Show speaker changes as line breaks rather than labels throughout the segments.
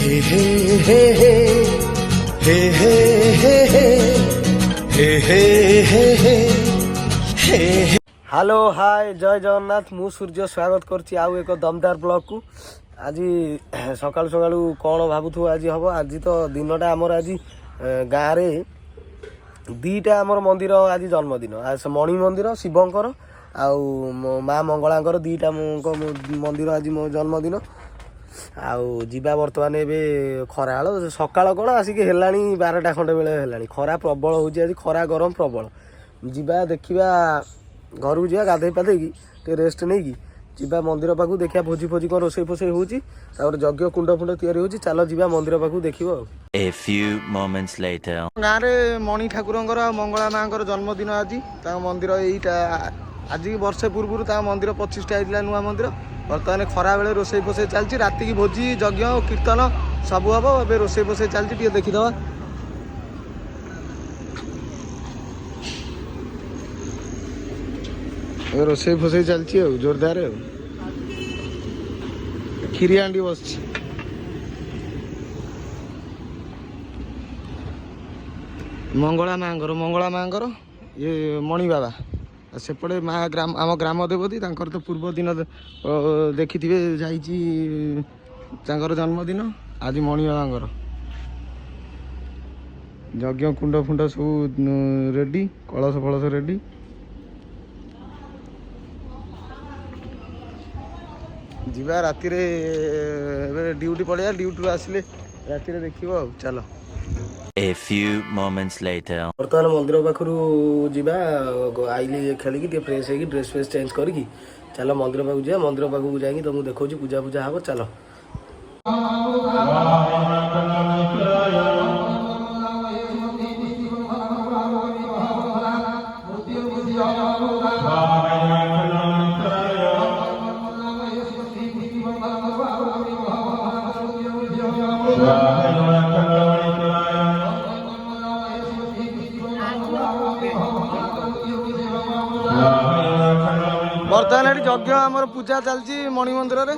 हे हे हे हे हे हे हे हे हे हे। Hello hi जय जगन्नाथ मु सूर्य स्वागत करछि आउ एक दमदार ब्लॉग को। आज सकाळु सकाळु कौन भाबुथु आज हम आज तो दिनटा आमर आज गाँव रे दीटा आमर मंदिर आज जन्मदिन आज मणि मंदिर शिवंकर आउ माँ मंगलांकर दीटा मंदिर आज मो जन्मदिन आउ जीवा बर्तमान ए खरा सकाळ कौन आसिक है 12टा खंडे बेले है खरा प्रबल हो खरा गरम प्रबल जीवा देखा घर को जा गाधे पाधेकी टे रेस्ट नहीं कि जीवा मंदिर पाखु देखा भोजी फोजी कौन रोसे फोसई हो यज्ञ कुंड फुंड तैयारी होची चलो जीवा मंदिर पाखु देखिबो।
A few moments later
गाँव में मणि ठाकुर मंगला माँ जन्मदिन आज मंदिर यहीटा आज वर्षे पूर्व मंदिर 25टा होता नुआ मंदिर बर्तमान खरा बेले रोसे फोसई चलती राति की भोजी यज्ञ कीर्तन सब हम ए रोसे फोसई चलती देखीदवा। रोसे फोसई चलती जोरदार खीरी हांडी बस मंगला माँगर ये मणि बाबा सेपटे माँ ग्राम आम ग्राम देवती तो पूर्व दिन देखी थे जाकर जन्मदिन आज मणि बाबा यज्ञ कुंड फुंड सब रेडी कलश फलश रेडी जीवा राति ड्यूटी पड़े ड्यूटी आसिले राति देखिए चलो।
A few moments later
बर्तमान मंदिर पाखु जीवा आइली खेलिकी फ्रेश होगी ड्रेस फ्रेस चेंज करके चलो मंदिर पाखु जा मंदिर पाखु जाकि तुमको देखो पूजा पूजा हम चलो। बर्तमान यज्ञ आमर पूजा चलती मणि मंदिर रे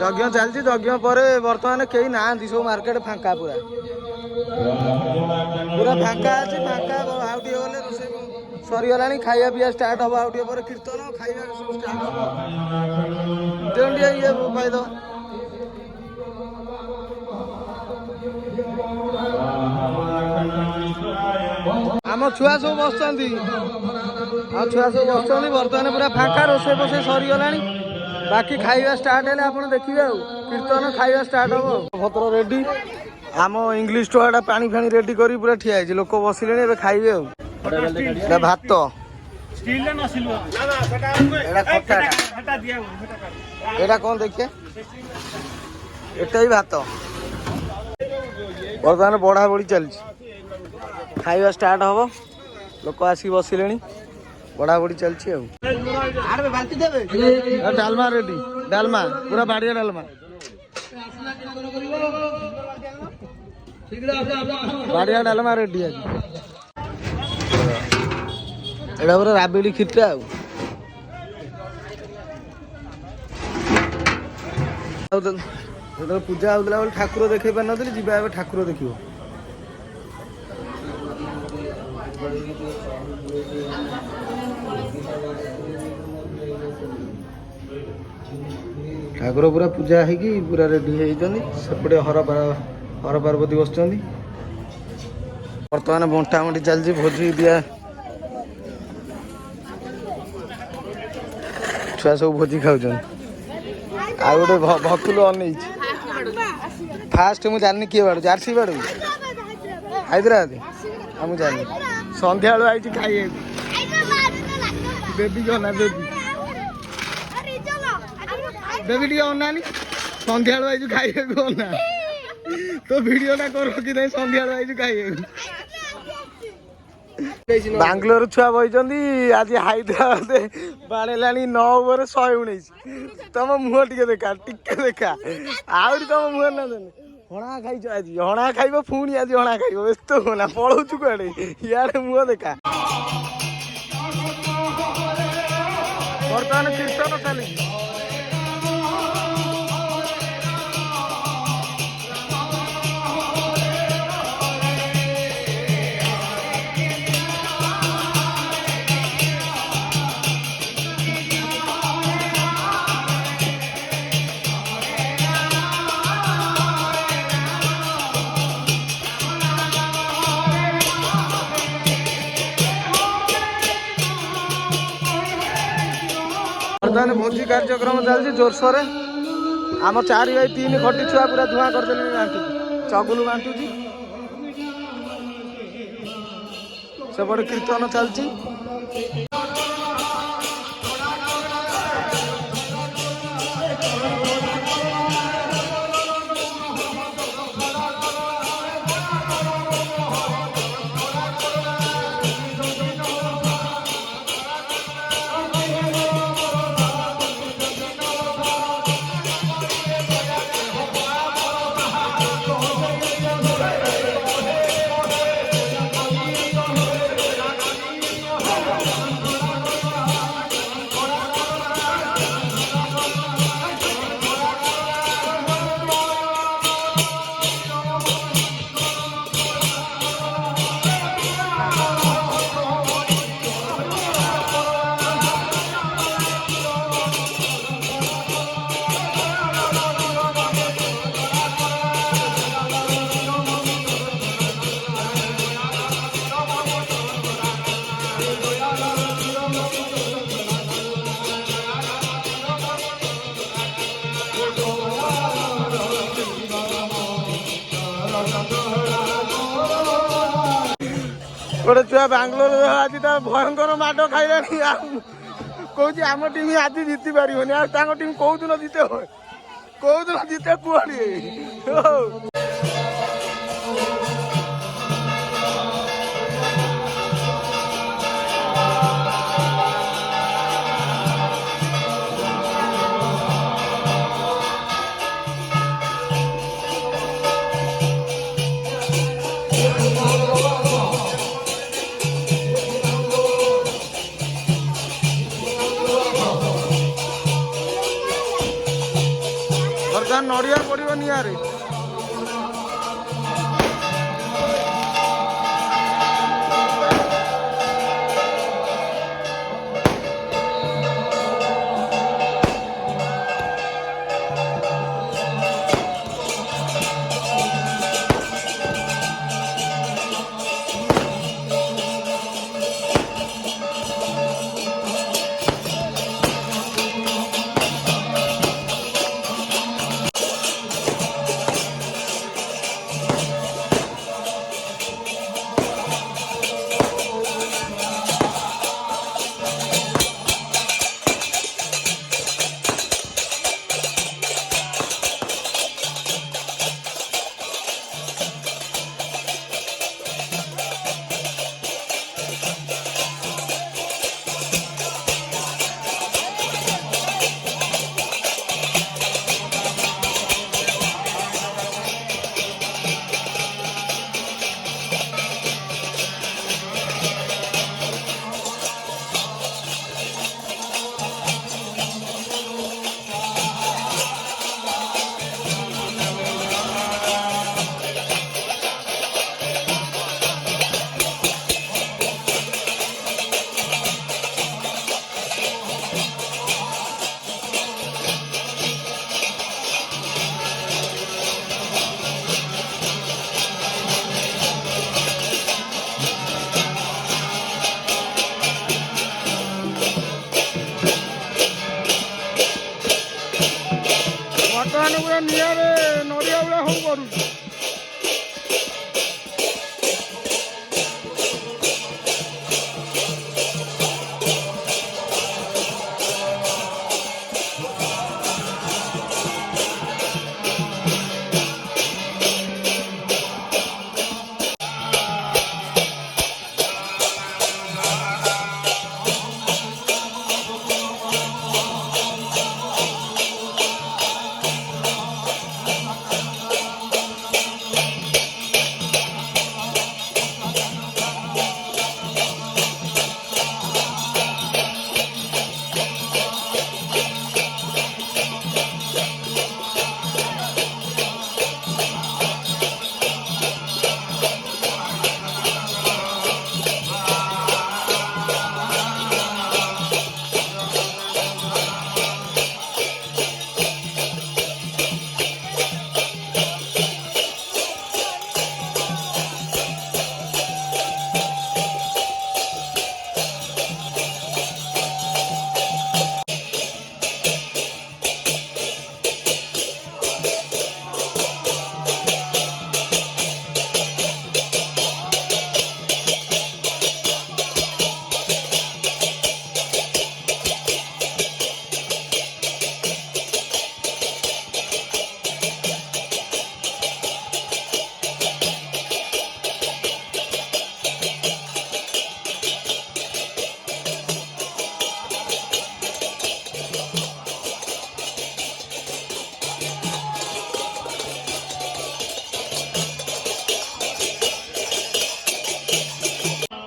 यज्ञ चलती यज्ञ पर बर्तमान कई ना सब मार्केट फांका पूरा पूरा फांका अच्छे फांका आउ गले रोसे सरीगला खाଇବା पिया स्टार्ट हम आउ पर कीर्तन खाଇବା सब स्टार्ट हम ये पाइद आम छुआ सब बस छुआ सब बस बर्तमान पूरा फांका रोसे फोसे सरीगला बाकी खाଇବା स्टार्ट है आप देखिए कीर्तन खाଇବା स्टार्ट हम भद्र रेडी आम इंग्लिश टोटा पानी फाणी रेडी कर पूरा ठिया है लोक बसिले खाइबे भात एटा कौन देखिए एटा ही भात बर्तमान बढ़ा बढ़ी चलती खाଇବା स्टार्ट हम लोक आसिक बसिले बढ़ा बढ़ी चलती डालमा रेडी डालमा पूरा बाड़िया डालमा बाड़िया डालमा रेडी आज एटा पूरा राबिड़ी खीरटा पूजा होता बेले ठाकुर देखे पार नी जीवा ठाकुर देख ठाकुर पूरा पूजा है पूरा रेडी होपटे हर पार्वती बस बर्तमान बंटा बंटी चलती भोजी दिया छुआ सब भोजी खाऊ आ गोटे भकुल अन फास्ट मुझे जानी किए बाड़ू जार्सी बाड़ू हैदराबाद मुझे जानी सन्ध्या बेलू आई खाई बेबी के अना बेबी बेबी टे अना सन्ध्या बेलू आई खाई अना तो भिडटा कर कि नहीं सन्ध्या बेलू आई खाई बांग्लोर छुआ बही आज हैदराबाद बाड़ेला 9 ओवर 119 तुम मुह टे देखा आहरी तुम मुह ना ହଣା ଖାଇଛ ଆଜି, ହଣା ଖାଇବ ପୁଣି ଆଜି ହଣା ଖାଇବ, ବ୍ୟସ୍ତ ହୁଅନା। ପଳଉଛୁ କୁଆଡେ? ଇଆଡେ ମୁହଁ ଦେଖା। ବର୍ତ୍ତମାନ କୀର୍ତ୍ତନ ଚାଲିଛି। ବର୍ତ୍ତମାନ ଭୋଜି କାର୍ଯ୍ୟକ୍ରମ ଚାଲିଛି ଜୋରସୋରରେ। ଆମ 4x3 ଖଟି ଛୁଆ ପୁରା ଧୂଆଁ କରିଦେଲେଣି ବାଣ୍ଟୁଛି। ଚଗୁଲୁ ବାଣ୍ଟୁଛି, ସେପଟେ କୀର୍ତ୍ତନ ଚାଲିଛି। ଗୋଟେ ଛୁଆ ବାଙ୍ଗଲୋର ଆଜି ତା ଭୟଙ୍କର ମାଡ଼ ଖାଇଲାଣି। କହୁଛି ଆମ ଟିମ୍ ଆଜି ଜିତି ପାରିବନି। ଆଉ ତାଙ୍କ ଟିମ୍ କୋଉଦିନ ଜିତେ, କୋଉଦିନ ଜିତେ କୁହନି। ବର୍ତ୍ତମାନ ନଡ଼ିଆ ପଡ଼ିବ ନିଆଁରେ। ବର୍ତ୍ତମାନ ପୁରା ନିଆଁରେ ନଡ଼ିଆ ଭଳିଆ ହଉ କରୁଛି।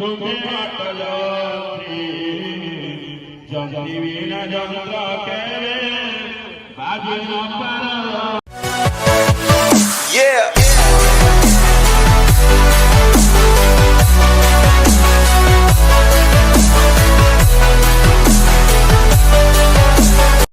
তোকে আটলো জগতি বিনা যন্ত্র কে বাজে না পারো
Yeah.